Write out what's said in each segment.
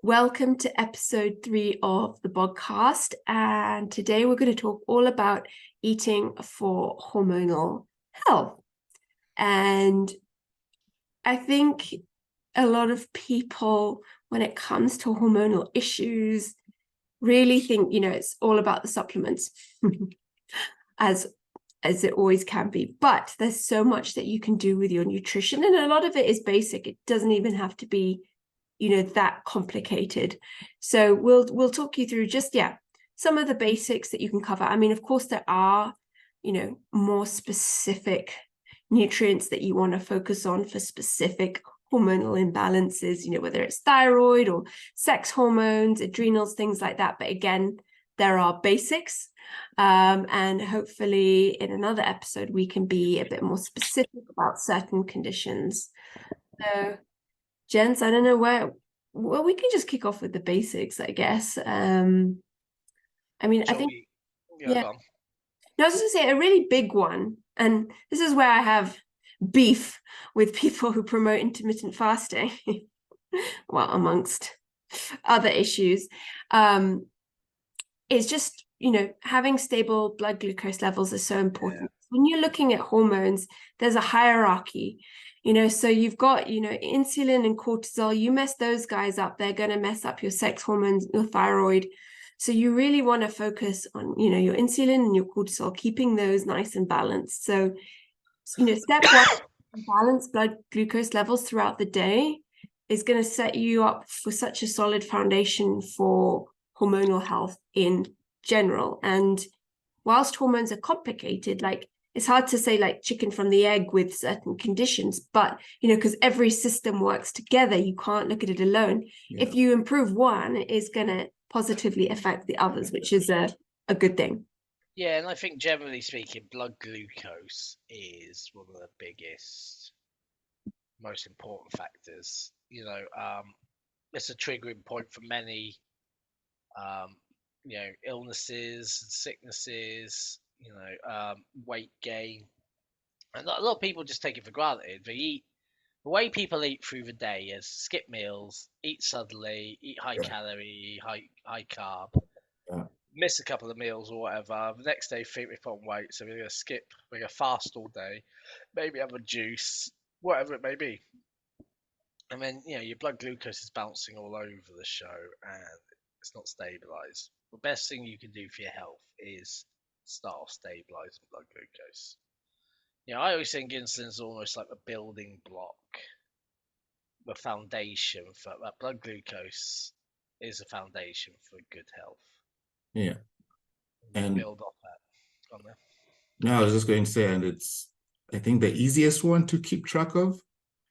Welcome to episode 3 of the podcast, and today we're going to talk all about eating for hormonal health. And I think a lot of people, when it comes to hormonal issues, really think, it's all about the supplements, as it always can be. But there's so much that you can do with your nutrition, and a lot of it is basic. It doesn't even have to be that complicated. So we'll talk you through just some of the basics that you can cover. I mean, of course, there are more specific nutrients that you want to focus on for specific hormonal imbalances, whether it's thyroid or sex hormones, adrenals, things like that. But again, there are basics, and hopefully in another episode we can be a bit more specific about certain conditions. So Jens, I don't know well, we can just kick off with the basics, I guess. I mean, I think, go on. No, I was going to say a really big one, and this is where I have beef with people who promote intermittent fasting, well, amongst other issues, is just, having stable blood glucose levels is so important. Yeah. When you're looking at hormones, there's a hierarchy. So you've got, insulin and cortisol. You mess those guys up, they're going to mess up your sex hormones, your thyroid. So you really want to focus on, your insulin and your cortisol, keeping those nice and balanced. So, step one, balance blood glucose levels throughout the day is going to set you up for such a solid foundation for hormonal health in general. And whilst hormones are complicated, it's hard to say like chicken from the egg with certain conditions, but, because every system works together, you can't look at it alone. Yeah. If you improve one, it's going to positively affect the others, which is a good thing. Yeah, and I think generally speaking, blood glucose is one of the biggest, most important factors. It's a triggering point for many, illnesses, sicknesses, weight gain, and a lot of people just take it for granted. The way people eat through the day is skip meals, eat suddenly, eat high calorie, high carb, miss a couple of meals or whatever. The next day think we put on weight, so we're gonna fast all day, maybe have a juice, whatever it may be. And then your blood glucose is bouncing all over the show and it's not stabilized. The best thing you can do for your health is start off stabilizing blood glucose. I always think insulin is almost like a building block, the foundation for that. Blood glucose is a foundation for good health. Yeah, and build off that. On there. No, I was just going to say, and it's, I think, the easiest one to keep track of.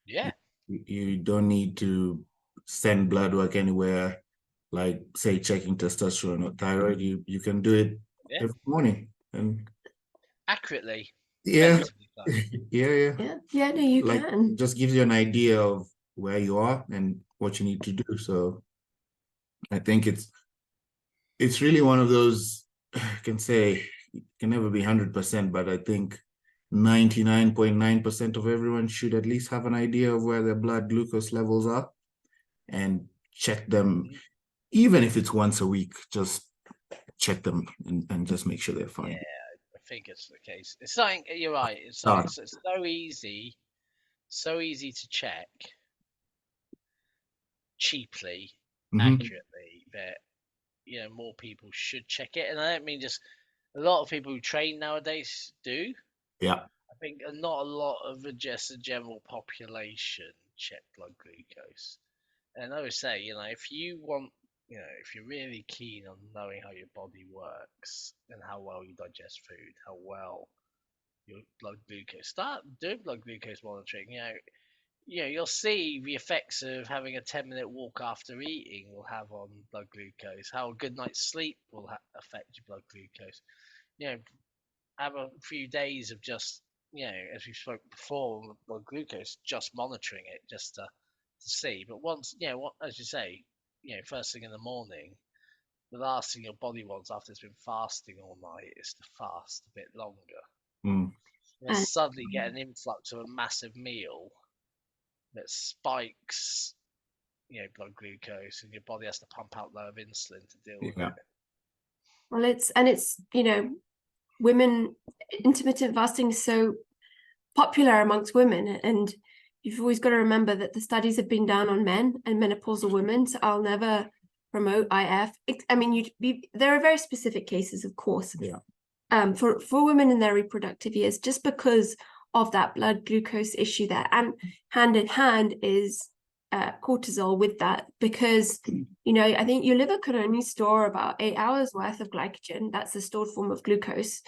Yeah. You don't need to send blood work anywhere, like say checking testosterone or thyroid. You can do it every morning and accurately. Yeah. Yeah, no, you can. Just gives you an idea of where you are and what you need to do. So I think it's really one of those, I can say it can never be 100%, but I think 99.9% of everyone should at least have an idea of where their blood glucose levels are and check them, even if it's once a week. Just check them and just make sure they're fine. Yeah, I think it's the case. It's something, you're right. It's so easy to check cheaply, accurately, that more people should check it. And I don't mean just a lot of people who train nowadays do. Yeah. I think not a lot of just the general population check blood glucose. And I would say, if you want, if you're really keen on knowing how your body works and how well you digest food, how well your blood glucose, start doing blood glucose monitoring. You'll see the effects of having a 10-minute walk after eating will have on blood glucose. How a good night's sleep will affect your blood glucose. Have a few days of just, as we spoke before, blood glucose, just monitoring it, just to see. But once, as you say, first thing in the morning, the last thing your body wants after it's been fasting all night is to fast a bit longer. and suddenly get an influx of a massive meal that spikes, blood glucose, and your body has to pump out low of insulin to deal with it. Well, it's women, intermittent fasting is so popular amongst women, and you've always got to remember that the studies have been done on men and menopausal women. So I'll never promote IF. I mean, there are very specific cases, of course, for women in their reproductive years, just because of that blood glucose issue there. And hand in hand is cortisol with that, because I think your liver could only store about 8 hours worth of glycogen. That's the stored form of glucose,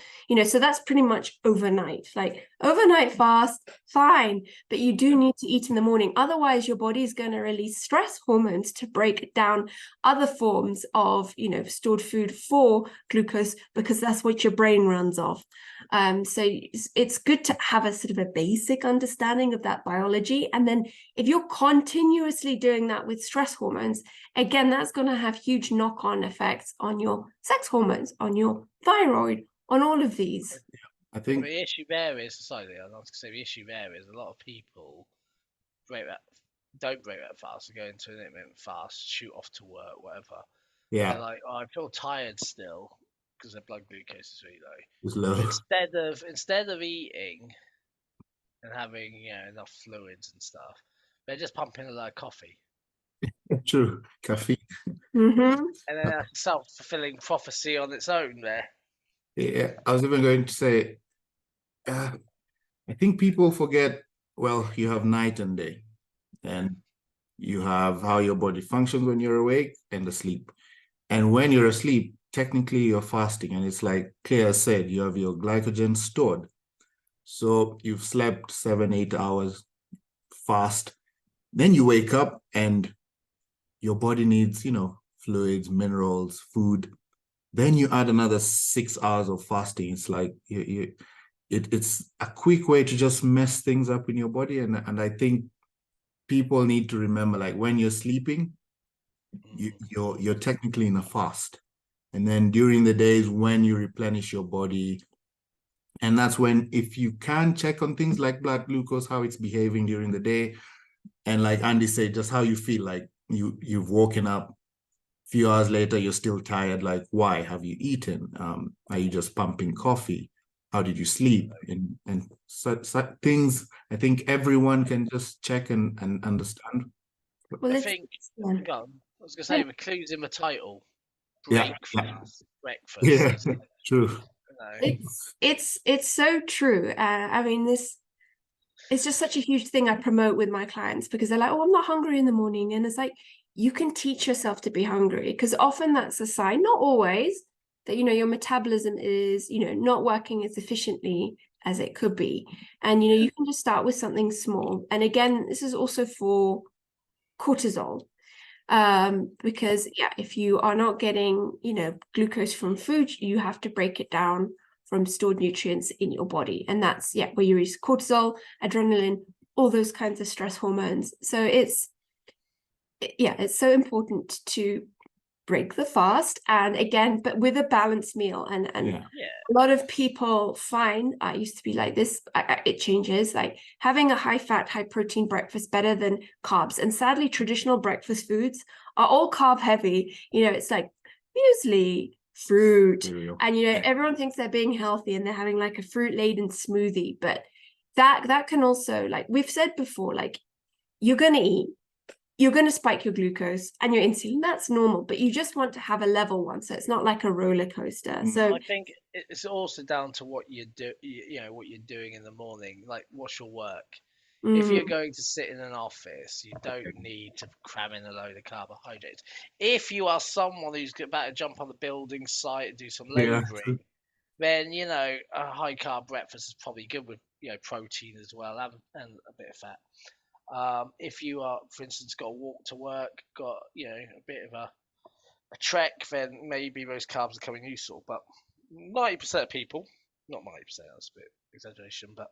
so that's pretty much overnight. Like overnight fast, fine, but you do need to eat in the morning, otherwise your body is going to release stress hormones to break down other forms of stored food for glucose, because that's what your brain runs off. So it's good to have a sort of a basic understanding of that biology, and then if you're continuously doing that with stress hormones, again, that's going to have huge knock-on effects on your sex hormones, on your thyroid, on all of these. I think the issue there is, the issue there is a lot of people don't break that fast, go into an intermittent fast, shoot off to work, whatever. Yeah. They're like, I feel tired still because their blood glucose is really low. It's low. Instead of eating and having enough fluids and stuff, they're just pumping a lot of coffee. True, caffeine. Mm-hmm. And then that's a self-fulfilling prophecy on its own there. Yeah, I was even going to say, I think people forget, well, you have night and day, and you have how your body functions when you're awake and asleep. And when you're asleep, technically you're fasting, and it's like Claire said, you have your glycogen stored. So you've slept 7-8 hours fast. Then you wake up and your body needs, fluids, minerals, food. Then you add another 6 hours of fasting. It's like it's a quick way to just mess things up in your body. And I think people need to remember, like when you're sleeping, you're technically in a fast. And then during the days when you replenish your body, and that's when, if you can check on things like blood glucose, how it's behaving during the day, and like Andy said, just how you feel, like you've woken up, a few hours later, you're still tired. Like, why? Have you eaten? Are you just pumping coffee? How did you sleep? And such things, I think everyone can just check and understand. Well, I think, I was going to say, the clue's in the title. Breakfast. Yeah, true. It's so true. I mean, it's just such a huge thing I promote with my clients, because they're like, oh, I'm not hungry in the morning. And it's like, you can teach yourself to be hungry, because often that's a sign, not always, that your metabolism is not working as efficiently as it could be. And you can just start with something small. And again, this is also for cortisol, because if you are not getting glucose from food, you have to break it down from stored nutrients in your body, and that's where you use cortisol, adrenaline, all those kinds of stress hormones. So it's so important to break the fast, and again, but with a balanced meal. And a lot of people find, I used to be like this, it changes, like having a high fat, high protein breakfast better than carbs. And sadly, traditional breakfast foods are all carb heavy. It's like muesli, fruit, and everyone thinks they're being healthy and they're having like a fruit laden smoothie, but that can also, like we've said before, like you're going to eat, you're going to spike your glucose and your insulin. That's normal, but you just want to have a level one, so it's not like a roller coaster. So I think it's also down to what you do, what you're doing in the morning. Like, what's your work? If you're going to sit in an office, you don't need to cram in a load of carbohydrates. If you are someone who's about to jump on the building site and do some labouring, then a high carb breakfast is probably good with protein as well, and a bit of fat. If you are, for instance, got to walk to work, got a bit of a trek, then maybe those carbs are coming useful. But 90% of people, not 90%, that's a bit exaggeration, but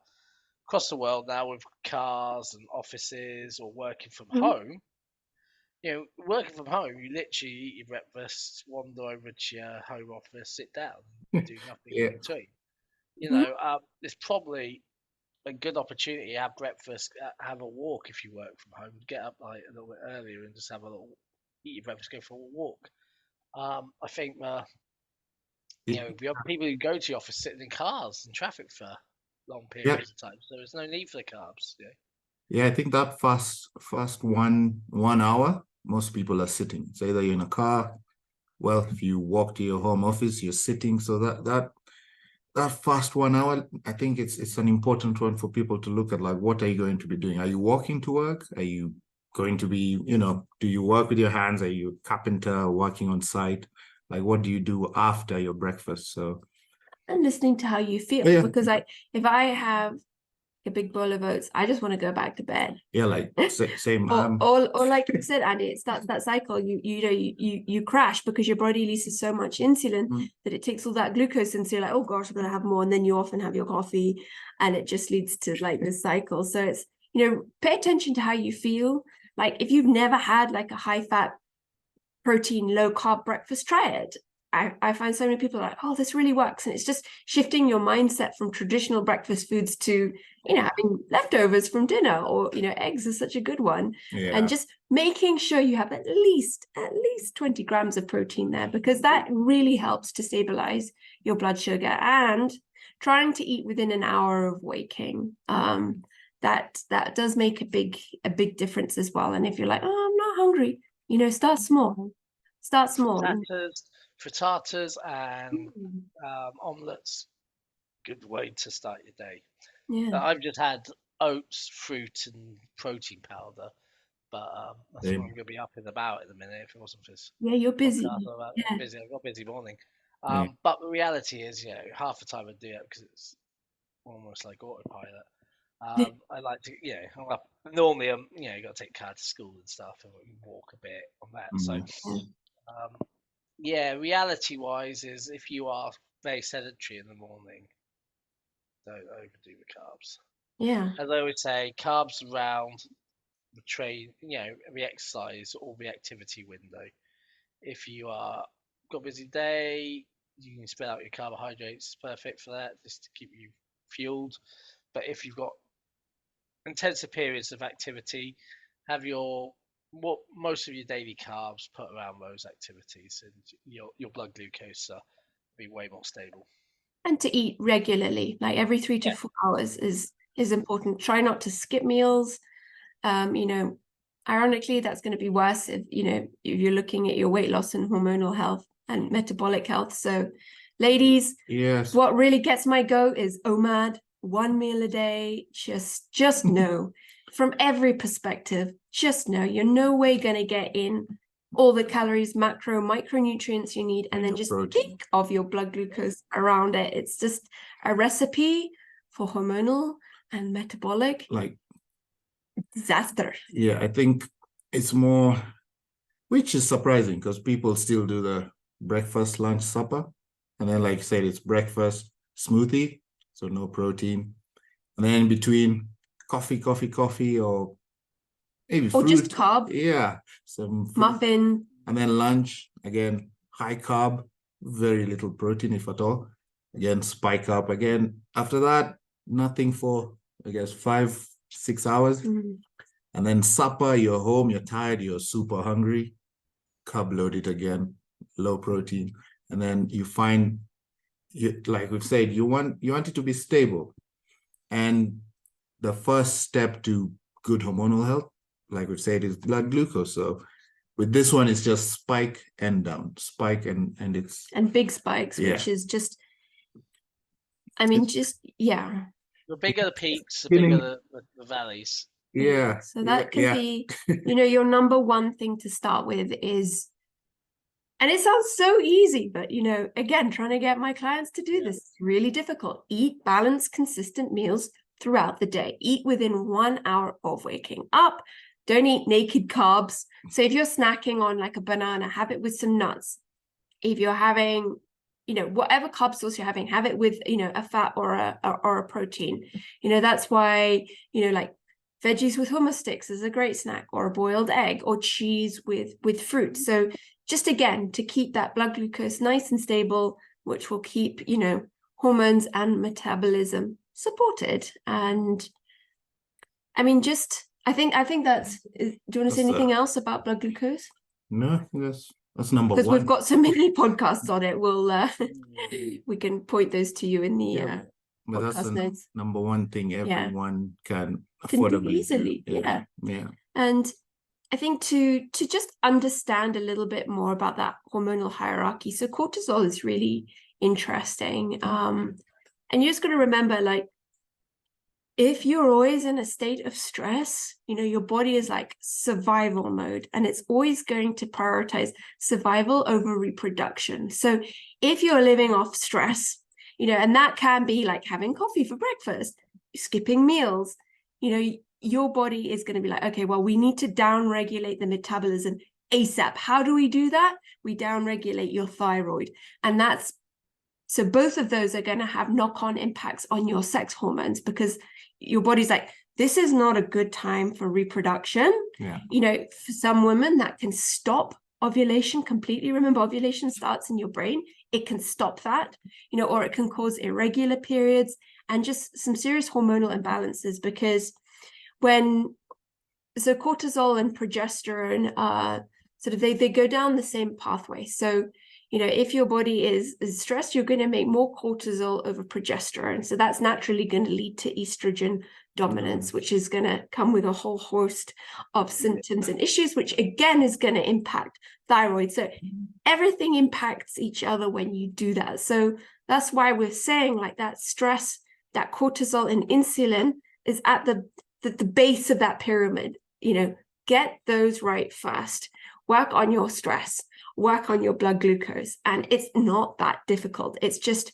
across the world now, with cars and offices or working from home, working from home, you literally eat your breakfast, wander over to your home office, sit down, do nothing in between. It's probably a good opportunity to have breakfast, have a walk if you work from home. Get up like a little bit earlier and just have a little eat your breakfast, go for a walk. I think you know, we have people who go to the office sitting in cars in traffic for long Yeah. periods of time, so there's no need for the carbs. Yeah. Yeah, I think that first 1 hour, most people are sitting. It's either you're in a car. Well, if you walk to your home office, you're sitting. So that first 1 hour, I think it's an important one for people to look at. Like, what are you going to be doing? Are you walking to work? Are you going to be, do you work with your hands? Are you a carpenter working on site? Like, what do you do after your breakfast? So, And listening to how you feel, Yeah. because if I have a big bowl of oats, I just want to go back to bed. yeah, like same. Or like you said, Andy, it starts that cycle. You crash because your body releases so much insulin that it takes all that glucose, and so you're like, oh gosh, I'm gonna have more, and then you often have your coffee, and it just leads to like this cycle. So it's, pay attention to how you feel. Like if you've never had like a high fat, protein, low carb breakfast, try it. I find so many people are like, oh, this really works. And it's just shifting your mindset from traditional breakfast foods to, having leftovers from dinner, or, eggs is such a good one. Yeah. And just making sure you have at least 20 grams of protein there, because that really helps to stabilize your blood sugar. And trying to eat within an hour of waking. That does make a big difference as well. And if you're like, oh, I'm not hungry, start small. Frittatas and omelets, good way to start your day. Yeah. I've just had oats, fruit, and protein powder, but that's what I'm going to be up and about in a minute. If it wasn't for this, you're busy. I'm busy. I've got a busy morning. Yeah. But the reality is, half the time I do it because it's almost like autopilot. I like to, I'm up. Normally, you got to take car to school and stuff, and walk a bit on that. So, reality-wise is if you are very sedentary in the morning, don't overdo the carbs. Yeah. As I would say, carbs around the train, the exercise or the activity window. If you got a busy day, you can spread out your carbohydrates. It's perfect for that, just to keep you fueled. But if you've got intensive periods of activity, have most of your daily carbs put around those activities, and your blood glucose be way more stable. And to eat regularly, like every 3 to 4 hours is important. Try not to skip meals. Ironically, that's going to be worse if you're looking at your weight loss and hormonal health and metabolic health. So ladies, Yes. What really gets my goat is OMAD, 1 meal a day. Just know, from every perspective, just know you're no way going to get in all the calories, macro, micronutrients you need, and then just think of your blood glucose around it. It's just a recipe for hormonal and metabolic disaster. Yeah, I think it's more, which is surprising because people still do the breakfast, lunch, supper. And then, like you said, it's breakfast, smoothie, so no protein. And then in between, coffee, or maybe fruit. Or just carb. Yeah, some fruit. Muffin. And then lunch, again, high carb, very little protein, if at all. Again, spike up. Again, after that, nothing for, I guess, 5-6 hours. And then supper, you're home, you're tired, you're super hungry. Carb loaded again, low protein. And then you find, like we've said, you want it to be stable. And the first step to good hormonal health, like we've said, is blood glucose. So with this one, it's just spike and down, spike and it's... And big spikes, which is just, The bigger the peaks, the bigger the valleys. Yeah. So that can be, your number one thing to start with is, and it sounds so easy, but, again, trying to get my clients to do this is really difficult. Eat balanced, consistent meals throughout the day. Eat within 1 hour of waking up. Don't eat naked carbs. So if you're snacking on like a banana, have it with some nuts. If you're having, whatever carb source you're having, have it with, a fat or a protein. That's why, like veggies with hummus sticks is a great snack, or a boiled egg, or cheese with fruit. So just again, to keep that blood glucose nice and stable, which will keep, hormones and metabolism supported. And I mean, I think that's, do you want to say anything else about blood glucose? No, that's number one. Because we've got so many podcasts on it. We'll we can point those to you in the but that's podcast notes. Number one thing everyone can do affordably easily. do. Yeah. And I think to just understand a little bit more about that hormonal hierarchy. So cortisol is really interesting. And you just got to remember, like, if you're always in a state of stress, your body is like survival mode, and it's always going to prioritize survival over reproduction. So if you're living off stress, and that can be like having coffee for breakfast, skipping meals, your body is going to be like, okay, well, we need to downregulate the metabolism ASAP. How do we do that? We downregulate your thyroid. And so both of those are going to have knock-on impacts on your sex hormones, because your body's like, this is not a good time for reproduction. For some women, that can stop ovulation completely. Remember, ovulation starts in your brain. It can stop that, or it can cause irregular periods and just some serious hormonal imbalances, because cortisol and progesterone sort of they go down the same pathway. So if your body is stressed, you're going to make more cortisol over progesterone. So that's naturally going to lead to estrogen dominance, which is going to come with a whole host of symptoms and issues, which again is going to impact thyroid. So everything impacts each other when you do that. So that's why we're saying, like, that stress, that cortisol and insulin is at the base of that pyramid. Get those right first. Work on your stress, work on your blood glucose. And it's not that difficult. It's just,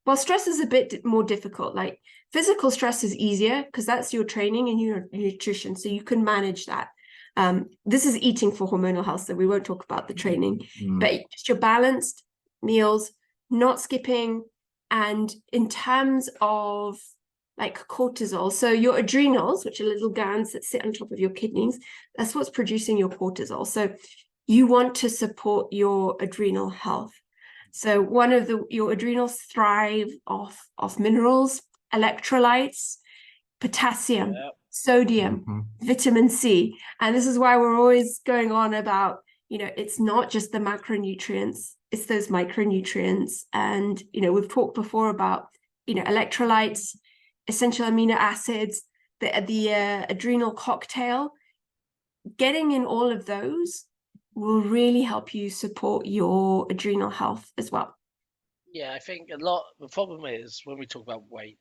well, stress is a bit more difficult. Like, physical stress is easier because that's your training and your nutrition. So you can manage that. This is eating for hormonal health, so we won't talk about the training, but just your balanced meals, not skipping. And in terms of like cortisol, so your adrenals, which are little glands that sit on top of your kidneys, that's what's producing your cortisol. So you want to support your adrenal health. So your adrenals thrive off minerals, electrolytes, potassium, sodium, vitamin C. And this is why we're always going on about, it's not just the macronutrients, it's those micronutrients. And, we've talked before about, electrolytes, essential amino acids, the adrenal cocktail. Getting in all of those will really help you support your adrenal health as well. Yeah, I think the problem is when we talk about weight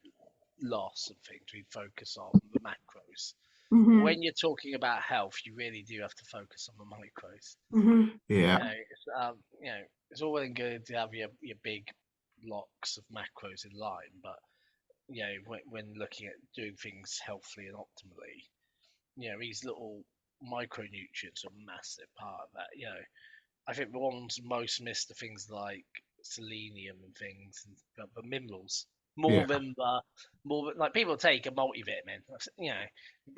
loss and things, we focus on the macros. When you're talking about health, you really do have to focus on the micros. It's all well and good to have your big blocks of macros in line, but when looking at doing things healthily and optimally, these little micronutrients are a massive part of that. I think the ones most missed are things like selenium and things, and the minerals more than like people take a multivitamin,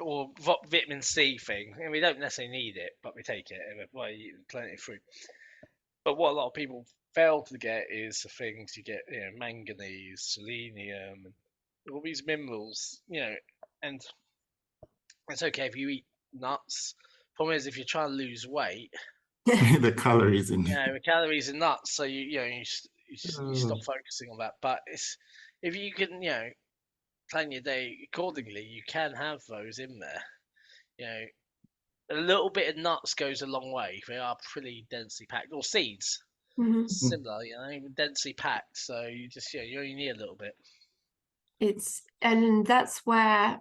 or vitamin C thing, and we don't necessarily need it, but we take it. Well, you eat plenty of fruit. But what a lot of people fail to get is the things you get, manganese, selenium, and all these minerals, and it's okay if you eat nuts. Problem is, if you're trying to lose weight, the calories in the calories in nuts, so you stop focusing on that. But if you can plan your day accordingly, you can have those in there. A little bit of nuts goes a long way. They are pretty densely packed, or seeds, similar, densely packed. So you just you only need a little bit. And that's where,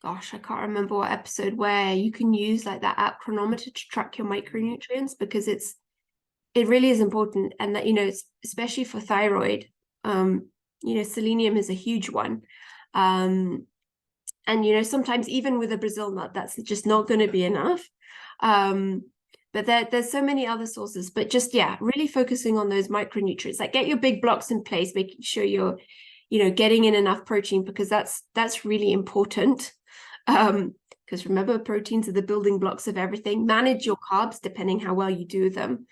gosh, I can't remember what episode, where you can use like that app chronometer to track your micronutrients, because it really is important. And that, especially for thyroid, selenium is a huge one. And, sometimes even with a Brazil nut, that's just not going to be enough. But there's so many other sources, but just, really focusing on those micronutrients, like get your big blocks in place, making sure you're, getting in enough protein, because that's really important. Because remember, proteins are the building blocks of everything. Manage your carbs depending how well you do them.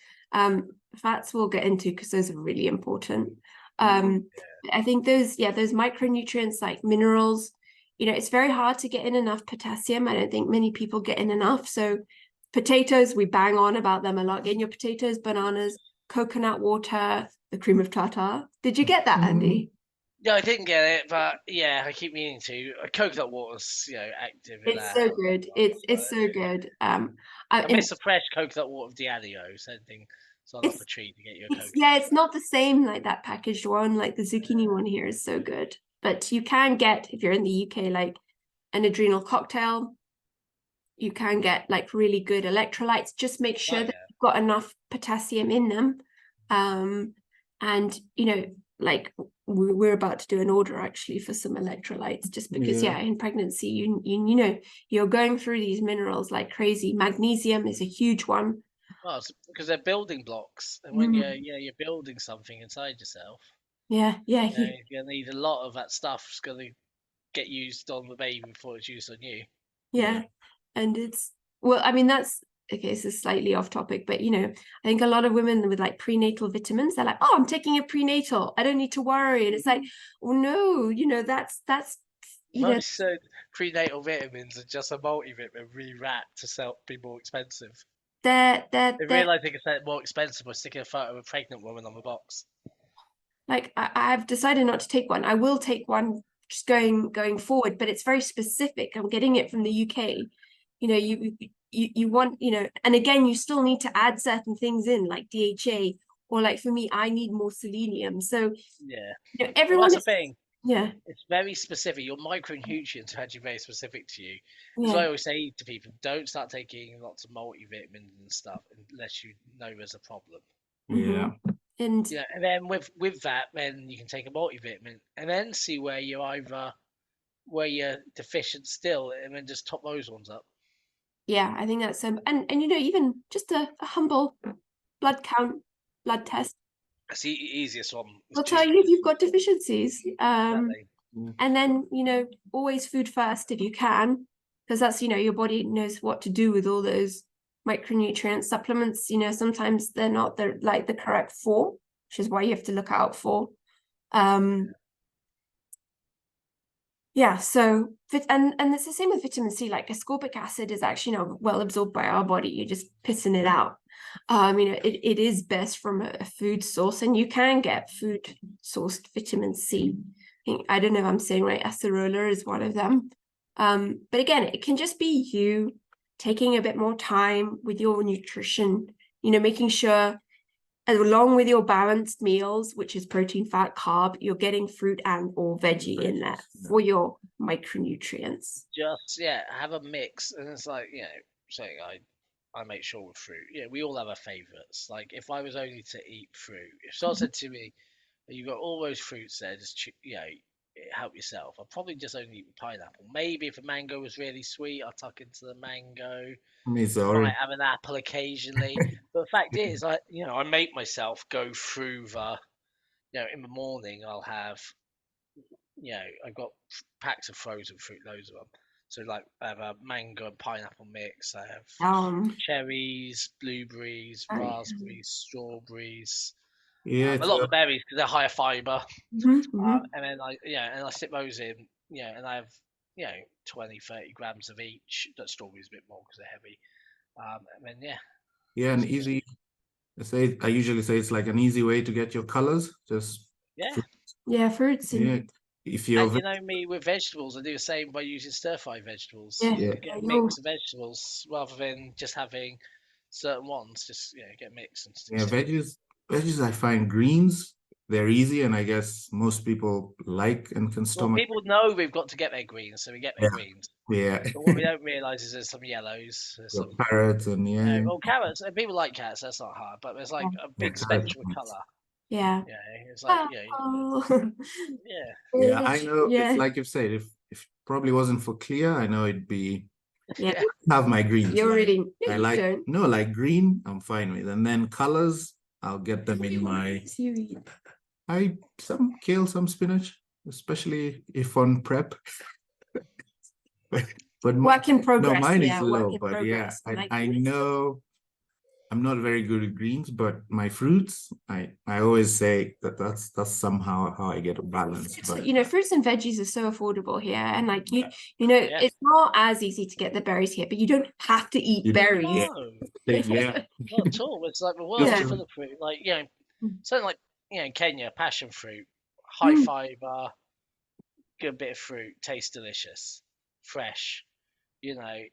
Fats we'll get into, because those are really important. I think those micronutrients like minerals, it's very hard to get in enough potassium. I don't think many people get in enough. So potatoes, we bang on about them a lot. Get in your potatoes, bananas, coconut water, the cream of tartar. Did you get that, Andy? Yeah, I didn't get it, but yeah, I keep meaning to. Coconut water's, active in It's that. so good. It's so good. I miss the fresh coconut water of Diageo. Something it's not up It's a tree to get your it's coconut. it's not the same like that packaged one. Like the zucchini one here is so good. But you can get, if you're in the UK, like an adrenal cocktail. You can get like really good electrolytes. Just make sure that you've got enough potassium in them. And like we're about to do an order actually for some electrolytes, just because in pregnancy you you're going through these minerals like crazy. Magnesium is a huge one. Well, because they're building blocks, and when you're building something inside yourself, you're gonna need a lot of that stuff. It's gonna get used on the baby before it's used on you. And it's, well, I mean, that's okay, this is slightly off topic, but I think a lot of women with like prenatal vitamins, they're like, oh, I'm taking a prenatal, I don't need to worry. And it's like, oh no, that's Most prenatal vitamins are just a multivitamin rewrapped to be more expensive. They realise they can sell it more expensive by sticking a photo of a pregnant woman on the box. Like I've decided not to take one. I will take one just going forward, but it's very specific. I'm getting it from the UK. You want, and again, you still need to add certain things in like DHA, or like for me, I need more selenium. So everyone, well, that's the thing. It's very specific. Your micronutrients are actually very specific to you. So I always say to people, don't start taking lots of multivitamins and stuff unless you know there's a problem. And and then with that, then you can take a multivitamin and then see where you're deficient still, and then just top those ones up. I think that's and even just a humble blood test. That's the easiest one. I'll tell you if you've got deficiencies. And then always food first if you can, because that's your body knows what to do with all those micronutrient supplements. Sometimes they're not the correct form, which is why you have to look out for. So and it's the same with vitamin C. Like ascorbic acid is actually well absorbed by our body. You're just pissing it out. It is best from a food source, and you can get food sourced vitamin C. I don't know if I'm saying right, acerola is one of them. But again, it can just be you taking a bit more time with your nutrition, making sure along with your balanced meals, which is protein, fat, carb, you're getting fruit and or veggie in there for your micronutrients. Just have a mix, and it's like saying I make sure with fruit. We all have our favorites. Like if I was only to eat fruit, if someone said to me, "You've got all those fruits there, just help yourself," I'll probably just only eat pineapple. Maybe if a mango was really sweet, I'll tuck into the mango. Might have an apple occasionally, but the fact is, I make myself go through in the morning I'll have, I've got packs of frozen fruit, loads of them. So like I have a mango and pineapple mix. I have cherries, blueberries, raspberries, strawberries. A lot of the berries because they're higher fiber. And then I stick those in. And I have 20-30 grams of each. That strawberries a bit more because they're heavy. And then and easy. I usually say it's like an easy way to get your colors. Just fruits. If you're me with vegetables, I do the same by using stir-fry vegetables. Get a mix of vegetables rather than just having certain ones. Just get mixed and veggies. I find greens, they're easy, and I guess most people like and can stomach. People know we've got to get their greens, so we get their greens. But what we don't realise is there's some yellows, there's some carrots, and carrots. And people like carrots. That's not hard, but there's like a big spectrum of colour. It's like I know. It's like you've said. If it probably wasn't for clear, I know it'd be. Have my greens. You're really. I like like green. I'm fine with, and then colors. I'll get them in my. Some kale, some spinach, especially if on prep. but work in progress. No, mine is low, but I know I'm not very good at greens, but my fruits, I always say that's somehow how I get a balance. But Fruits and veggies are so affordable here, and like Yeah. it's not as easy to get the berries here, but you don't have to eat berries. No, yeah, not at all. It's like the world's Yeah. full of fruit. Like, something like, in Kenya, passion fruit, high Mm. fiber, good bit of fruit, tastes delicious, fresh, you know.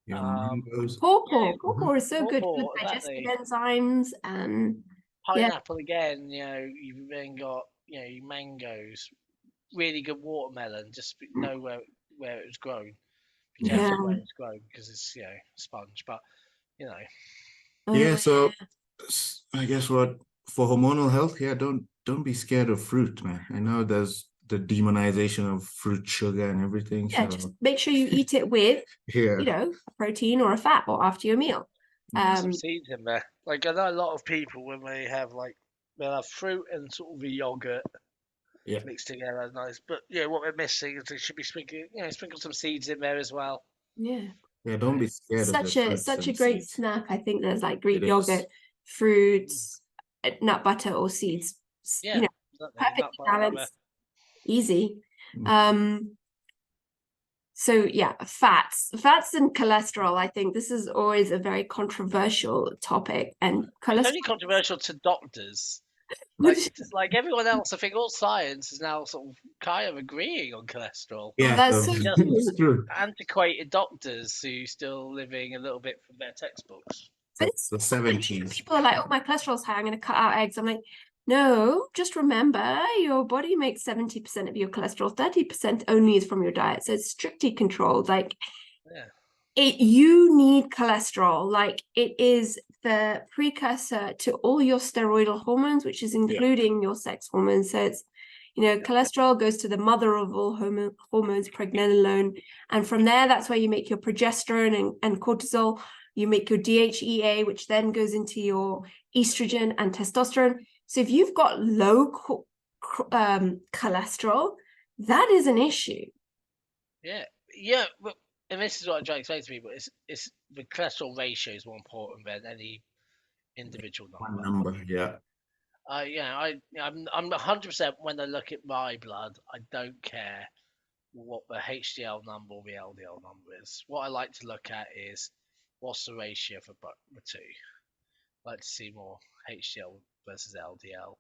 yeah, Um, mangoes. Pawpaw is so good for Pawpaw, digestive exactly. enzymes, and yeah, Pineapple again, you've then got, your mangoes, really good watermelon, just know where it was grown. Be yeah. careful where it's grown because it's, sponge. But, you know, Yeah, Oh, so I guess what for hormonal health, yeah, don't be scared of fruit, man. I know there's the demonization of fruit sugar and everything. yeah, So just make sure you eat it with, yeah, a protein or a fat or after your meal. some seeds in there. Like, I know a lot of people when they have, like, they'll have fruit and sort of a yogurt yeah, mixed together, nice. But what they're missing is they should be sprinkle some seeds in there as well. Yeah. yeah. Don't be scared of the fruits Such a and great seeds. snack. I think there's like It Greek is. yogurt, fruits, nut butter or seeds. Yeah, exactly. Perfectly Nut butter, balanced, easy. Mm. So yeah, fats and cholesterol. I think this is always a very controversial topic, and It's only cholesterol. controversial to doctors. Like everyone else, I think all science is now sort of kind of agreeing on cholesterol. Yeah, That's so so Just true. it's true. antiquated doctors who still living a little bit from their textbooks. But It's the 70s. people are like, oh, my cholesterol's high, I'm going to cut out eggs. I'm like, no, just remember your body makes 70% of your cholesterol, 30% only is from your diet. So it's strictly controlled. Like, Yeah. you need cholesterol. Like, it is the precursor to all your steroidal hormones, which is including your sex hormones. So it's, cholesterol goes to the mother of all hormones, pregnenolone. And from there, that's where you make your progesterone and cortisol. You make your DHEA, which then goes into your estrogen and testosterone. So if you've got low cholesterol, that is an issue. Yeah. But, and this is what I try to explain to people: it's the cholesterol ratio is more important than any individual One number. number, yeah. I'm 100% when I look at my blood, I don't care what the HDL number or the LDL number is. What I like to look at is what's the ratio for the two. I like to see more HDL versus LDL.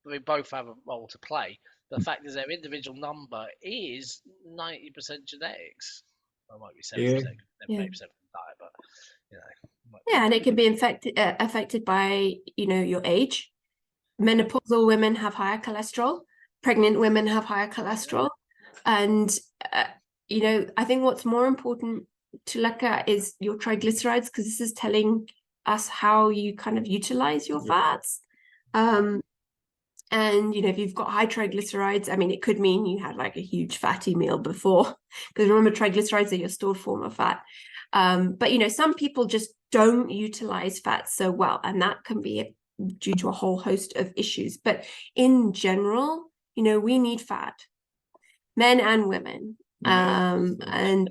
But they both have a role to play. The fact is their individual number is 90% genetics. Well, it might be 70%, Yeah. 30% from diet, but Yeah, and it can be affected by, your age. Menopausal women have higher cholesterol. Pregnant women have higher cholesterol. And, I think what's more important to look at is your triglycerides, because this is telling us how you kind of utilize your fats. And, if you've got high triglycerides, I mean, it could mean you had like a huge fatty meal before, because remember, triglycerides are your stored form of fat. But, some people just don't utilize fat so well, and that can be due to a whole host of issues. But in general, we need fat, men and women, and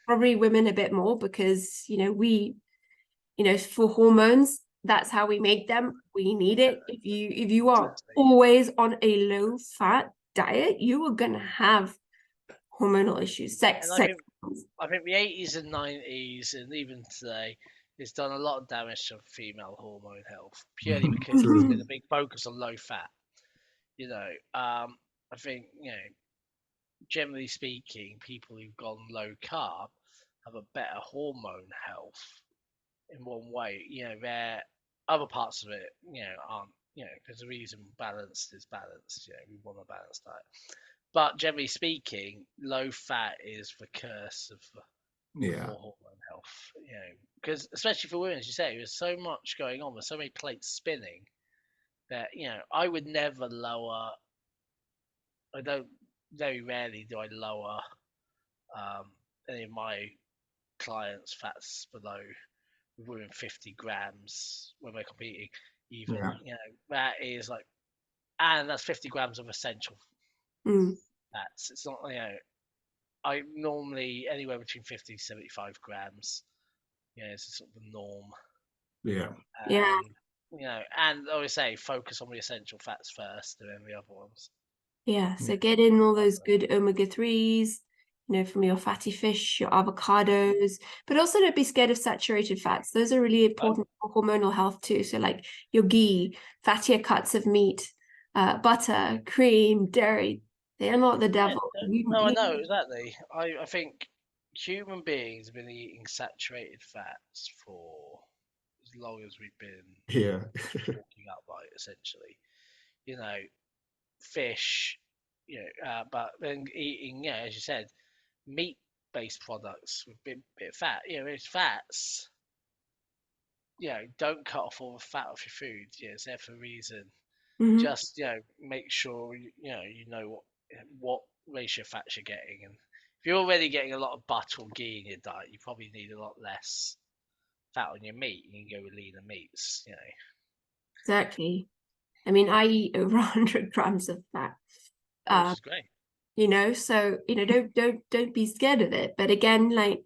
probably women a bit more because, for hormones, that's how we make them. We need it. If you are always on a low fat diet, you are gonna have hormonal issues. I think the 80s and 90s and even today has done a lot of damage to female hormone health purely because there's been a big focus on low fat. I think generally speaking, people who've gone low carb have a better hormone health in one way. Their other parts of it, aren't. Because the reason balanced is balanced. We want a balanced diet. But generally speaking, low fat is the curse of poor hormone health. Because especially for women, as you say, there's so much going on. There's so many plates spinning that I would never lower. I don't. Very rarely do I lower any of my clients' fats below within 50 grams when we're competing. Even that is like, and that's 50 grams of essential fats. It's not I normally anywhere between 50 to 75 grams. It's sort of the norm. Yeah. Yeah. And I always say focus on the essential fats first, and then the other ones. Yeah, so get in all those good omega-3s, from your fatty fish, your avocados, but also don't be scared of saturated fats. Those are really important for hormonal health too. So like your ghee, fattier cuts of meat, butter, cream, dairy, they are not the devil. I know, exactly. I think human beings have been eating saturated fats for as long as we've been walking upright, essentially. Fish, but then eating, as you said, meat-based products with bit of fat. It's fats. Don't cut off all the fat off your food. It's there for a reason. Mhm. Just make sure you know what ratio of fats you're getting, and if you're already getting a lot of butter or ghee in your diet, you probably need a lot less fat on your meat. You can go with leaner meats. Exactly. I mean, I eat over 100 grams of fat. Which is great. So don't be scared of it. But again, like,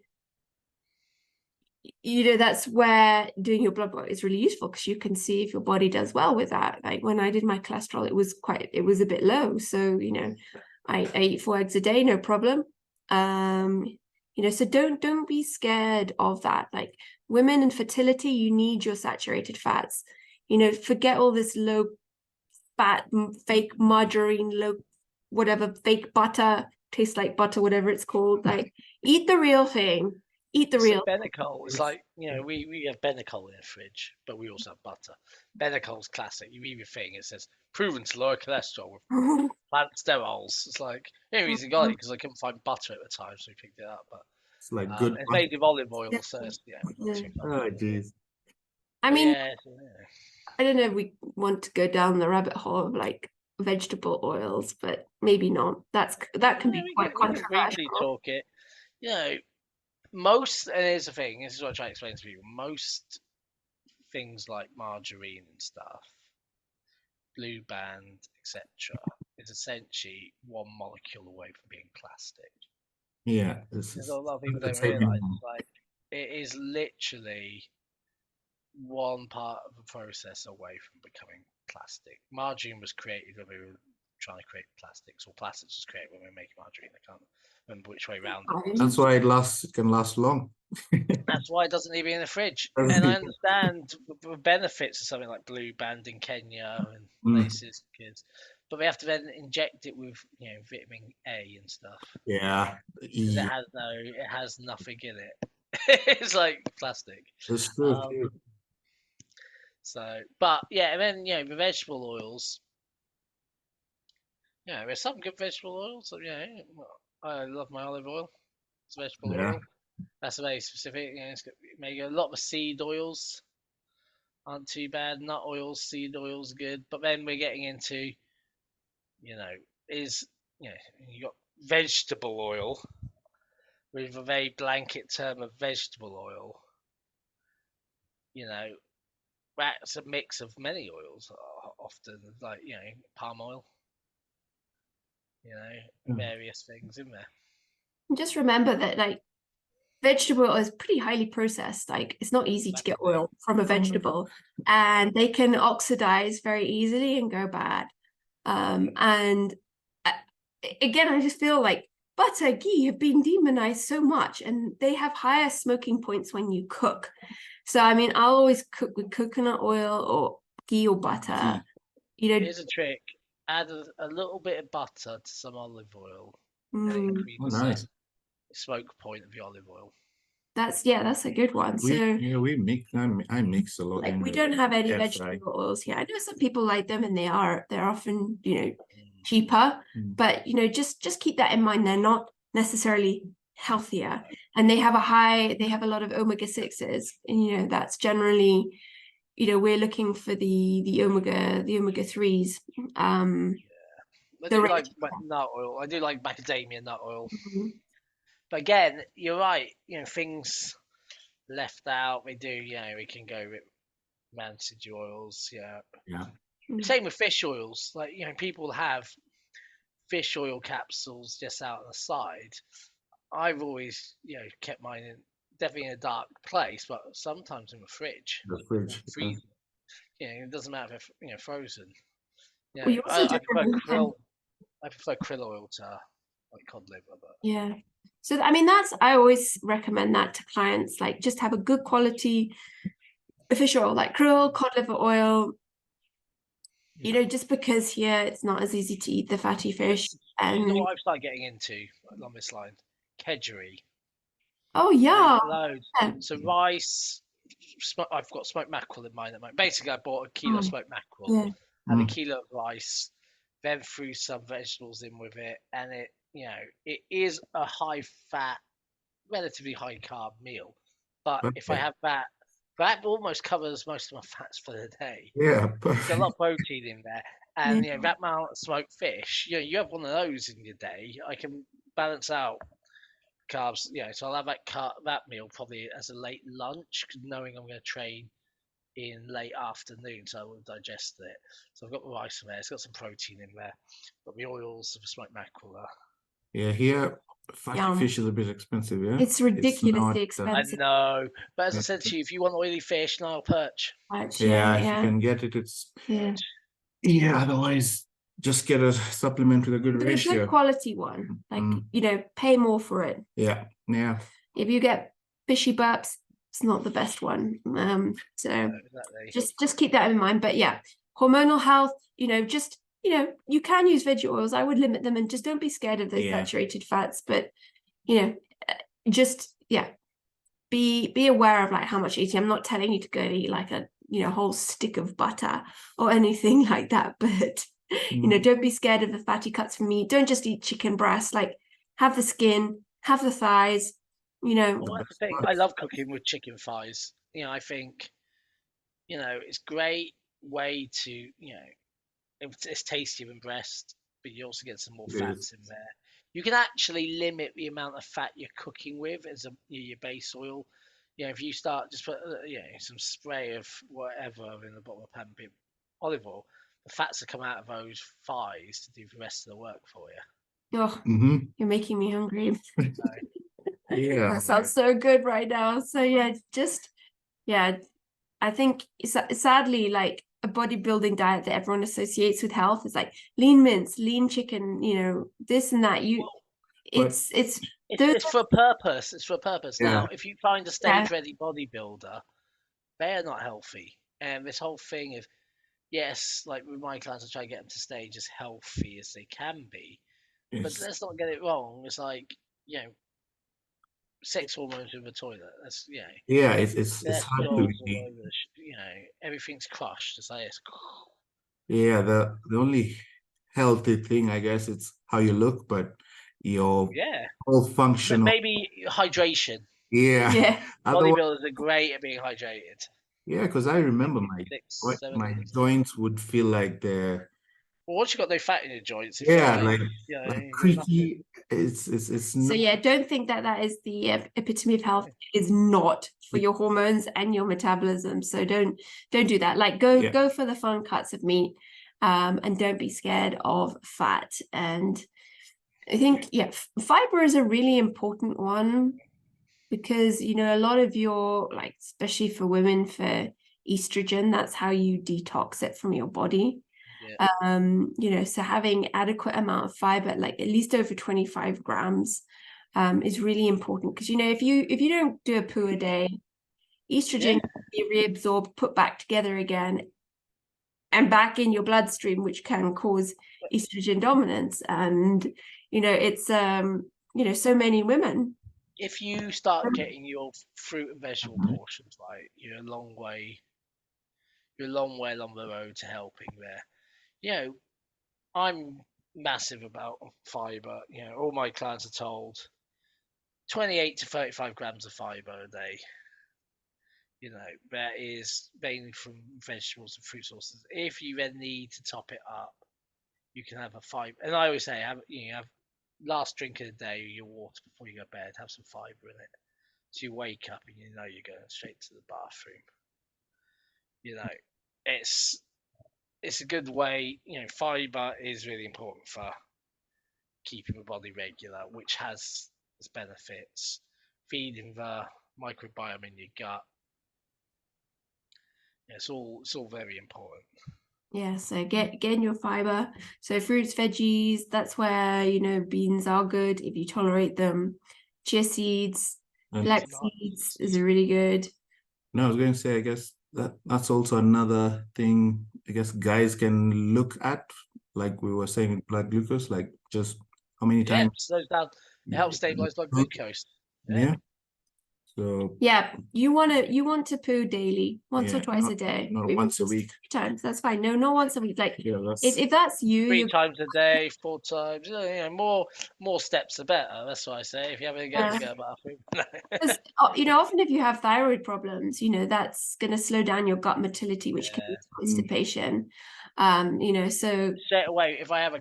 that's where doing your blood work is really useful, because you can see if your body does well with that. Like when I did my cholesterol, it was a bit low. So, I eat 4 eggs a day, no problem. So don't be scared of that. Like women and fertility, you need your saturated fats. Forget all this low fat, fake margarine, low, whatever, fake butter, tastes like butter, whatever it's called. Like eat the real thing. Eat the real. Benecol. It's like we have Benecol in the fridge, but we also have butter. Benecol's classic. You read your thing, it says proven to lower cholesterol with plant sterols. It's like the only reason I got it because I couldn't find butter at the time, so we picked it up. But It's like good. it's made with olive oil, so it's, we're not too Oh, jeez. I mean, yeah. I don't know if we want to go down the rabbit hole of like vegetable oils, but maybe not. That can be quite we can briefly controversial. talk it. Most, and here's the thing, this is what I try to explain to people. Most things like margarine and stuff, blue band, etc., is essentially one molecule away from being plastic. Yeah, this There's is a lot of people don't same realize, minimum. like, it is literally one part of the process away from becoming plastic. Margarine was created when we were trying to create plastics, or plastics was created when we were making margarine. I can't remember which way round it was. That's why it can last long. That's why it doesn't need to be in the fridge. And I understand the benefits of something like Blue Band in Kenya and places, but they have to then inject it with vitamin A and stuff. Yeah. Because it has nothing in it. It's like plastic. That's true. So, but yeah, and then the vegetable oils. Yeah, there's some good vegetable oils. So, I love my olive oil. It's vegetable oil. That's very specific. It's maybe a lot of seed oils aren't too bad. Nut oils, seed oils, good. But then we're getting into, you got vegetable oil with a very blanket term of vegetable oil. That's a mix of many oils, often like palm oil. Various things in there. Just remember that like vegetable oil is pretty highly processed. Like it's not easy to get oil from a vegetable, and they can oxidize very easily and go bad. And again, I just feel like butter, ghee have been demonized so much, and they have higher smoking points when you cook. So I mean, I'll always cook with coconut oil or ghee or butter. Here's a trick: add a little bit of butter to some olive oil, and it increases the smoke point of the olive oil. That's a good one. We mix. I mix a lot. Like we don't have any vegetable oils here. I know some people like them, and they're often cheaper, but just keep that in mind. They're not necessarily healthier, and they have a lot of omega-6s, and that's generally we're looking for the omega-3s. I do like nut oil. I do like macadamia nut oil. But again, you're right. Things left out. We do. We can go with rancid oils. Yeah. Same with fish oils. Like people have fish oil capsules just out on the side. I've always kept mine in definitely in a dark place, but sometimes in the fridge, The fridge. freezing. It doesn't matter if frozen. Well, you also I don't prefer know when- krill. I prefer krill oil to like cod liver, but Yeah. So I mean, I always recommend that to clients, like just have a good quality fish oil, like krill, cod liver oil, just because here it's not as easy to eat the fatty fish. you know And what I've started getting into along this line? Kedgeree. oh yeah. Loads. Yeah. So rice. I've got smoked mackerel in mine at the moment. Basically, I bought a kilo of Oh, smoked mackerel, yeah. had a Mm. kilo of rice, then threw some vegetables in with it, and it is a high fat, relatively high carb meal. But if I Perfect. have that almost covers most of my fats for the day. Yeah, There's a lot of perfect. protein in there, Yeah. and that amount of smoked fish, you have one of those in your day. I can balance out carbs. So I'll have that meal probably as a late lunch, knowing I'm going to train in late afternoon, so I will digest it. So I've got the rice in there. It's got some protein in there, but the oils of the smoked mackerel are. Yeah, here fatty Yum. fish is a bit expensive, yeah? It's ridiculously not, I expensive. know, but as I yeah, said to you, if you want oily fish, Nile perch. But yeah, if you yeah. can get it, it's Yeah. yeah, otherwise just get a supplement with a good But a good ratio. quality one, like Mm. pay more for it. Yeah, yeah. If you get fishy burps, it's not the best one. So Exactly. just keep that in mind. But yeah, hormonal health, just you can use veggie oils. I would limit them and just don't be scared of those Yeah. saturated fats. But just be aware of like how much eating. I'm not telling you to go eat like a whole stick of butter or anything like that, but don't be scared of the fatty cuts from meat. Don't just eat chicken breast. Like have the skin, have the thighs. Well, that's the thing. I love cooking with chicken thighs. I think it's great way to it's tastier than breast, but you also get some more It is. fats in there. You can actually limit the amount of fat you're cooking with as your base oil. If you start just put some spray of whatever in the bottom of a pan, olive oil, the fats that come out of those thighs to do the rest of the work for you. Oh, Mm-hmm. you're making me hungry. Yeah. That sounds so good right now. So I think sadly, like a bodybuilding diet that everyone associates with health is like lean mince, lean chicken, this and that. It's It's for a purpose. It's for a purpose. Yeah. Now, if you find a stage-ready bodybuilder, they are not healthy. And this whole thing of, yes, like with my clients, I try to get them to stage as healthy as they can be. But let's not get it wrong. It's like, sex hormones in the toilet. That's, Yeah, it's hard to cholesterol's all be. over, everything's crushed. It's like, Yeah, the only healthy thing, I guess, it's how you look, but your yeah. whole function. Maybe hydration. Yeah. yeah. Otherwise, Bodybuilders are great at being hydrated. yeah, because I remember 6, 7 my liters. joints would feel like they're Well, once you've got no fat in your joints, it feels yeah, like like you've got nothing. creaky. It's So not. yeah, don't think that is the epitome of health. It is not for your hormones and your metabolism. So don't do that. Like go for the fun cuts of meat, and don't be scared of fat. And I think fiber is a really important one because a lot of your, like, especially for women, for estrogen, that's how you detox it from your body. So having adequate amount of fiber, like at least over 25 grams, is really important because if you don't do a poo a day, estrogen can be reabsorbed, put back together again, and back in your bloodstream, which can cause estrogen dominance. And it's so many women. If you start getting your fruit and vegetable portions right, you're a long way along the road to helping there. I'm massive about fiber. All my clients are told 28 to 35 grams of fiber a day. That is mainly from vegetables and fruit sources. If you then need to top it up, you can have a fiber. And I always say, have last drink of the day, your water before you go to bed, have some fiber in it. So you wake up and you're going straight to the bathroom. It's a good way. Fiber is really important for keeping the body regular, which has its benefits. Feeding the microbiome in your gut. Yeah, it's all very important. Yeah, so getting your fiber. So fruits, veggies, that's where, you know, beans are good if you tolerate them. Chia seeds, And flax seeds is really good. no, I was going to say, I guess that's also another thing I guess guys can look at, like we were saying with blood glucose, like just how many Yeah, times. slows down. It helps stabilize blood glucose. Yeah. So Yeah, you want to poo daily, once or twice a day. not Maybe once a just week. 3 times. That's fine. No, not once a week. Like Yeah, that's if that's you, 3 you times a day, 4 times. You know, more steps the better. That's what I say. If you haven't got to go to the bathroom. because you know, often if you have thyroid problems, you know, that's going to slow down your gut motility, which can lead to constipation. You know, so Straight away, if I have a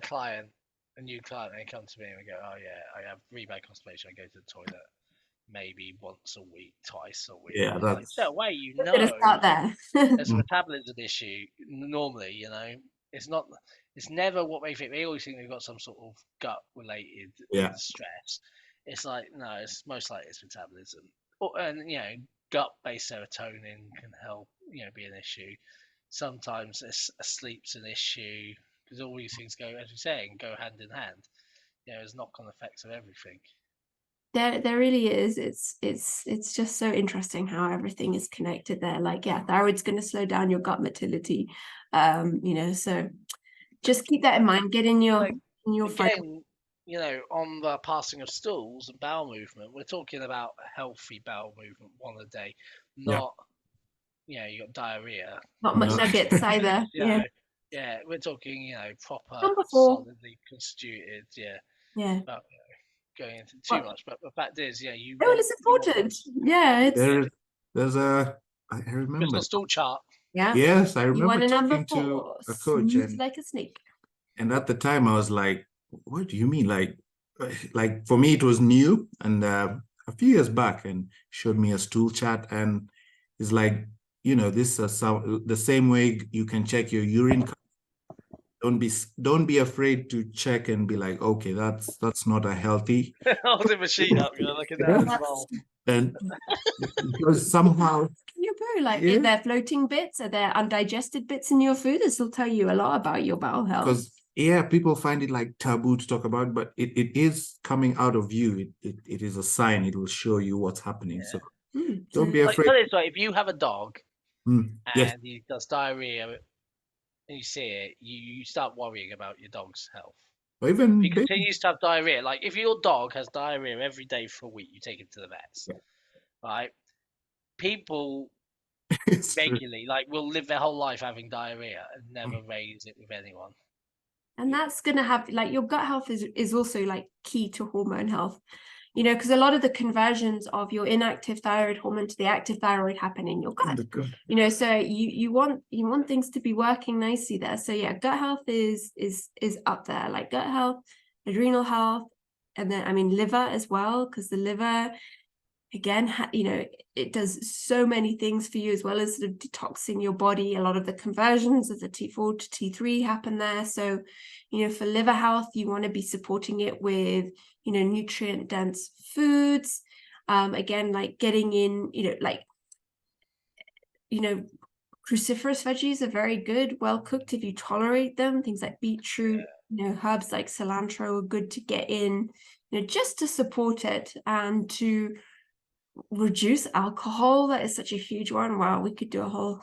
new client, they come to me and they go, "Oh yeah, I have really bad constipation. I go to the toilet maybe once a week, twice a week." yeah, Like that's straight away, you I'm gonna know start there. there's a metabolism issue. Normally, you know, it's not. It's never what they think. They always think they've got some sort of gut related yeah. stress. It's like no, it's most likely it's metabolism. And you know, gut-based serotonin can help. You know, be an issue. Sometimes sleep's an issue because all these things go, as you're saying, go hand in hand. You know, there's knock-on effects of everything. There really is. It's just so interesting how everything is connected there. Like, yeah, thyroid's going to slow down your gut motility. You know, so just keep that in mind. Get in Like your fiber. again, you know, on the passing of stools and bowel movement, we're talking about a healthy bowel movement one a day, Yeah. not you know, you got diarrhea. Not much No. nuggets either. You Yeah. know, yeah, we're talking, you know, proper, Number 4. solidly constituted, yeah. Yeah. But you know, going into too Well, much. But the fact is, yeah, you no, want it's important. Yeah, it's There's I remember. crystal stool chart. yeah. Yes, I You remember want a number talking to 4, a coach, smooth like a snake. and at the time I was like, "What do you mean?" Like for me it was new, and a few years back, and showed me a stool chart, and it's like, you know, this is the same way you can check your urine. Don't be afraid to check and be like, okay, that's not a healthy. Hold the machine up, you know, like a Yeah. down roll. And because somehow, Your poo, like, yeah, are there floating bits? Are there undigested bits in your food? This will tell you a lot about your bowel health. because yeah, people find it like taboo to talk about, but it is coming out of you. It is a sign. It will show you what's happening. Yeah. So Mm, don't so be Like, afraid. put it this way, if you have a dog Yes, and he does diarrhea and you see it, you start worrying about your dog's health. or If even he baby. continues to have diarrhea, like if your dog has diarrhea every day for a week, you take him to the vets, Yeah. right? People It's true. regularly, like, will live their whole life having diarrhea and never raise it with anyone. and that's gonna have, like, your gut health is also like key to hormone health, you know, because a lot of the conversions of your inactive thyroid hormone to the active thyroid happen in your gut. You know, so you want things to be working nicely there. So yeah, gut health is up there, like gut health, adrenal health, and then I mean liver as well, because the liver, again, you know, it does so many things for you, as well as sort of detoxing your body. A lot of the conversions of the T4 to T3 happen there. So, you know, for liver health, you want to be supporting it with, you know, nutrient dense foods. Again, like getting in, you know, like, you know, cruciferous veggies are very good, well cooked if you tolerate them. Things like beetroot, you know, herbs like cilantro are good to get in, you know, just to support it and to reduce alcohol. That is such a huge one. Wow, we could do a whole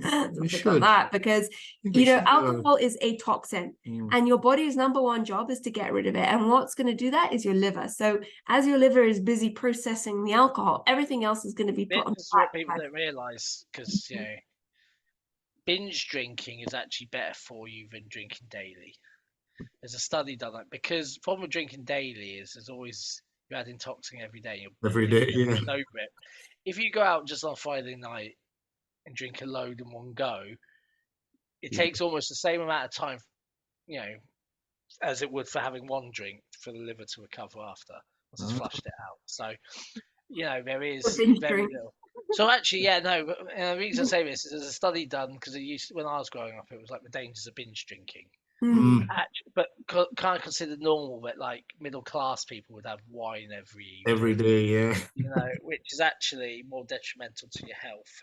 topic on that, because you know, alcohol is a toxin, and your body's number one job is to get rid of it, and what's going to do that is your liver. So as your liver is busy processing the alcohol, everything else is going to be put on This is what people don't realize, because you know, binge drinking is actually better for you than drinking daily. There's a study done that, because the problem with drinking daily is there's always, you're adding toxin every day. Every day, yeah. Over it. If you go out just on Friday night and drink a load in one go, it takes almost the same amount of time, you know, as it would for having one drink for the liver to recover after once it's flushed it out. So, you know, there is very little. So actually, yeah, no. The reason I say this is there's a study done, because it used, when I was growing up, it was like the dangers of binge drinking. Actually, but kind of considered normal, but like middle class people would have wine every Every evening, day, yeah. you know, which is actually more detrimental to your health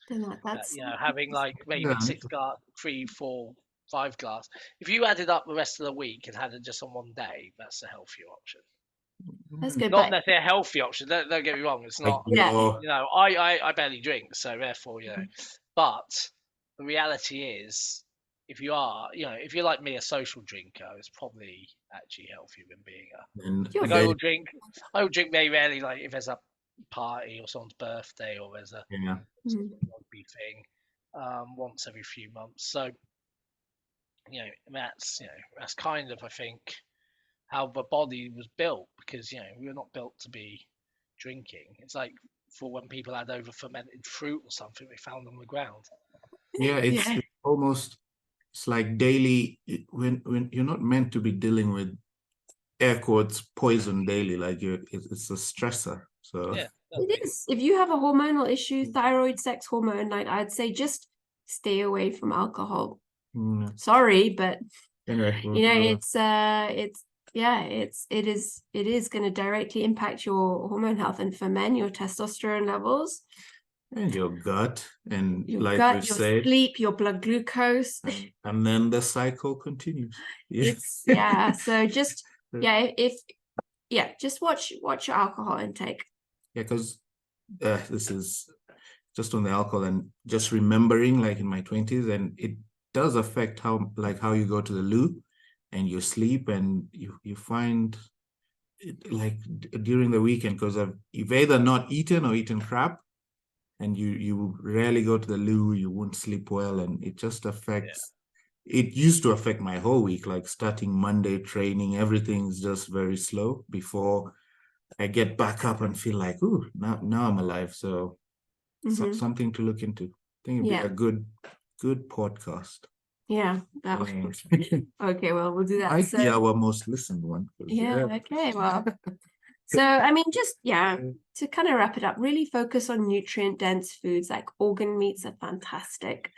than That's you know, having like maybe Yeah. 6 glass, 3, 4, 5 glass. If you added up the rest of the week and had it just on one day, that's a healthier option. good. Not But necessarily a healthy option. Don't get me wrong. It's Like not. yeah, You know, I barely drink, so therefore, you know. But the reality is, if you are, you know, if you're like me, a social drinker, it's probably actually healthier than being a. and you're Like they, I will drink very rarely. Like if there's a party or someone's birthday or there's a yeah. rugby thing, once every few months. So you know, that's kind of I think how the body was built, because you know we were not built to be drinking. It's like for when people had over fermented fruit or something they found on the ground. Yeah, it's yeah, almost, it's like daily, when you're not meant to be dealing with air quotes poison daily, like it's a stressor. So Yeah, it is. If you have a hormonal issue, thyroid, sex hormone, like I'd say, just stay away from alcohol. Sorry, but anyway, you know, it is going to directly impact your hormone health, and for men, your testosterone levels, and your gut, and your like we gut, your said, sleep, your blood glucose. and then the cycle continues. It's so just just watch your alcohol intake. Yeah, because this is just on the alcohol and just remembering, like in my 20s, and it does affect how you go to the loo and you sleep, and you find it, like during the weekend, because you've either not eaten or eaten crap, and you rarely go to the loo, you won't sleep well, and it just affects. It used to affect my whole week, like starting Monday training, everything's just very slow before I get back up and feel like, ooh, now I'm alive. So, something to look into. I think it'd be a good podcast. Yeah. Okay, well, we'll do that. Might be our most listened one. Okay, well. So, I mean, just, to kind of wrap it up, really focus on nutrient-dense foods, like organ meats are fantastic.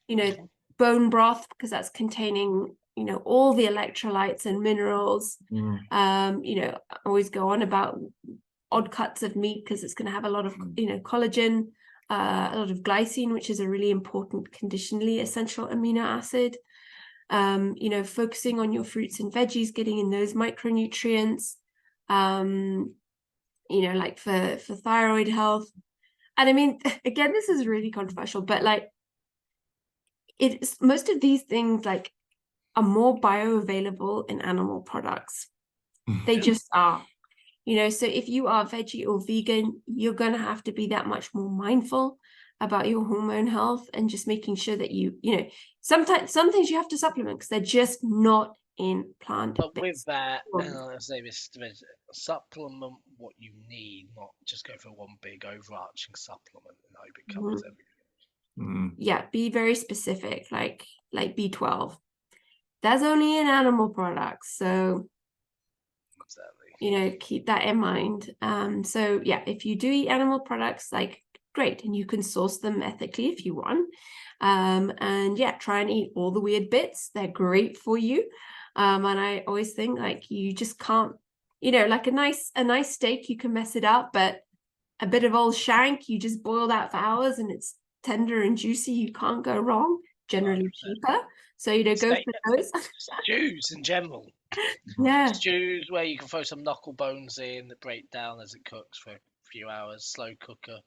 You know, bone broth, because that's containing, you know, all the electrolytes and minerals. You know, I always go on about odd cuts of meat because it's going to have a lot of, you know, collagen, a lot of glycine, which is a really important conditionally essential amino acid. You know, focusing on your fruits and veggies, getting in those micronutrients. You know, like for thyroid health. And I mean, again, this is really controversial, but like it's most of these things like are more bioavailable in animal products. They just are. You know, so if you are veggie or vegan, you're going to have to be that much more mindful about your hormone health and just making sure that you know, sometimes some things you have to supplement because they're just not in plant. But with that, let's say this, supplement what you need, not just go for one big overarching supplement and hope it covers everything. Yeah, be very specific, like B12. That's only in animal products, so you know, keep that in mind. So yeah, if you do eat animal products, like great, and you can source them ethically if you want. And yeah, try and eat all the weird bits. They're great for you. And I always think like you just can't, you know, like a nice steak, you can mess it up, but a bit of old shank, you just boil that for hours and it's tender and juicy. You can't go wrong. Generally 100%. Cheaper. So you know, go for those. Stews in general. Yeah. Stews where you can throw some knuckle bones in that break down as it cooks for a few hours. Slow cooker,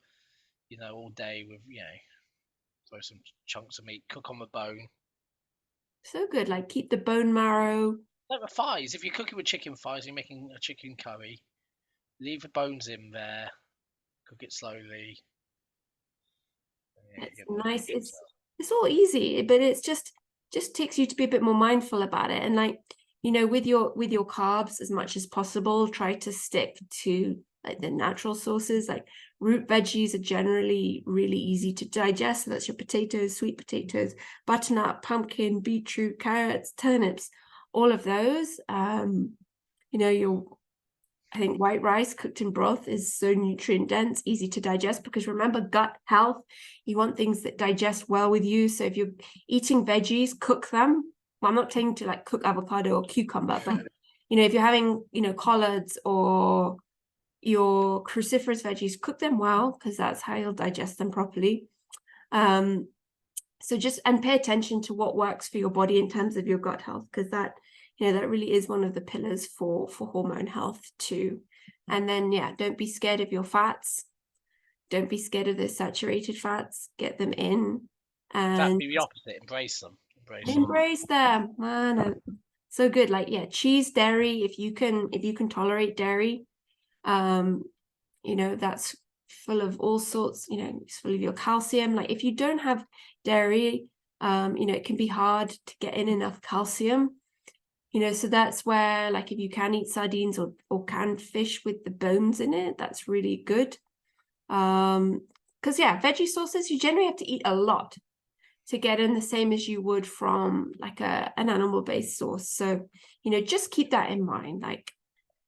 you know, all day with, you know, throw some chunks of meat, cook on the bone. So good. Like keep the bone marrow. Like the thighs. If you're cooking with chicken thighs, you're making a chicken curry. Leave the bones in there. Cook it slowly. It's nice. It's all easy, but it's just takes you to be a bit more mindful about it. And like, you know, with your carbs as much as possible, try to stick to like the natural sources. Like root veggies are generally really easy to digest. So that's your potatoes, sweet potatoes, butternut, pumpkin, beetroot, carrots, turnips, all of those. You know, I think white rice cooked in broth is so nutrient dense, easy to digest, because remember, gut health, you want things that digest well with you. So if you're eating veggies, cook them. Well, I'm not saying to like cook avocado or cucumber, but if you're having, collards or your cruciferous veggies, cook them well, because that's how you'll digest them properly. So and pay attention to what works for your body in terms of your gut health, because that really is one of the pillars for hormone health too. And then, don't be scared of your fats. Don't be scared of those saturated fats. Get them in. And be the opposite. Embrace them. Embrace them, man. So good. Like, cheese, dairy, if you can tolerate dairy, that's full of all sorts, it's full of your calcium. Like if you don't have dairy, it can be hard to get in enough calcium, so that's where, like, if you can eat sardines or canned fish with the bones in it, that's really good. Because veggie sauces, you generally have to eat a lot to get in the same as you would from like an animal-based sauce. So, just keep that in mind. Like,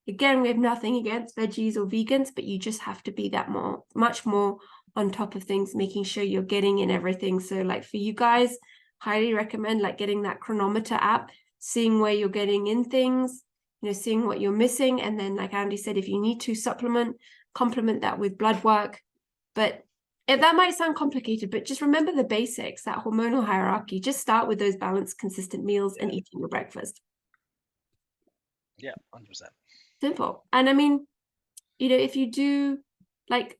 again, we have nothing against veggies or vegans, but you just have to be much more on top of things, making sure you're getting in everything. So like for you guys, highly recommend like getting that chronometer app, seeing where you're getting in things, seeing what you're missing. And then, like Andy said, if you need to complement that with blood work. But that might sound complicated, but just remember the basics, that hormonal hierarchy. Just start with those balanced, consistent meals and eating your breakfast. Yeah, 100%. Simple. And I mean, if you do like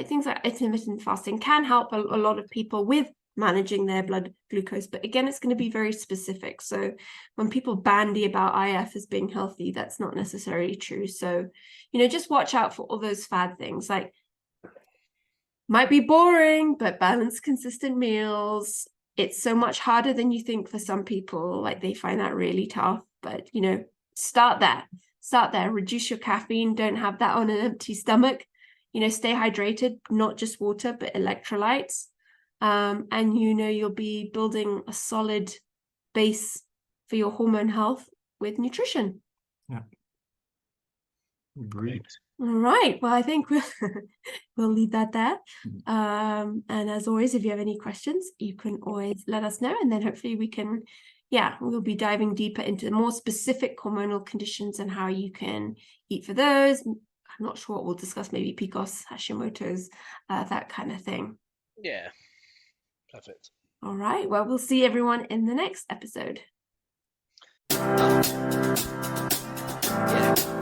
things like intermittent fasting can help a lot of people with managing their blood glucose, but again, it's going to be very specific. So when people bandy about IF as being healthy, that's not necessarily true. So just watch out for all those fad things. Like, might be boring, but balanced, consistent meals. It's so much harder than you think for some people. Like, they find that really tough, but start there. Reduce your caffeine. Don't have that on an empty stomach. Stay hydrated, not just water, but electrolytes. And you'll be building a solid base for your hormone health with nutrition. Yeah. Agreed. All right. Well, I think we'll leave that there. And as always, if you have any questions, you can always let us know. And then hopefully we can, we'll be diving deeper into more specific hormonal conditions and how you can eat for those. I'm not sure what we'll discuss, maybe PCOS, Hashimoto's, that kind of thing. Yeah. Perfect. All right. Well, we'll see everyone in the next episode. Yeah.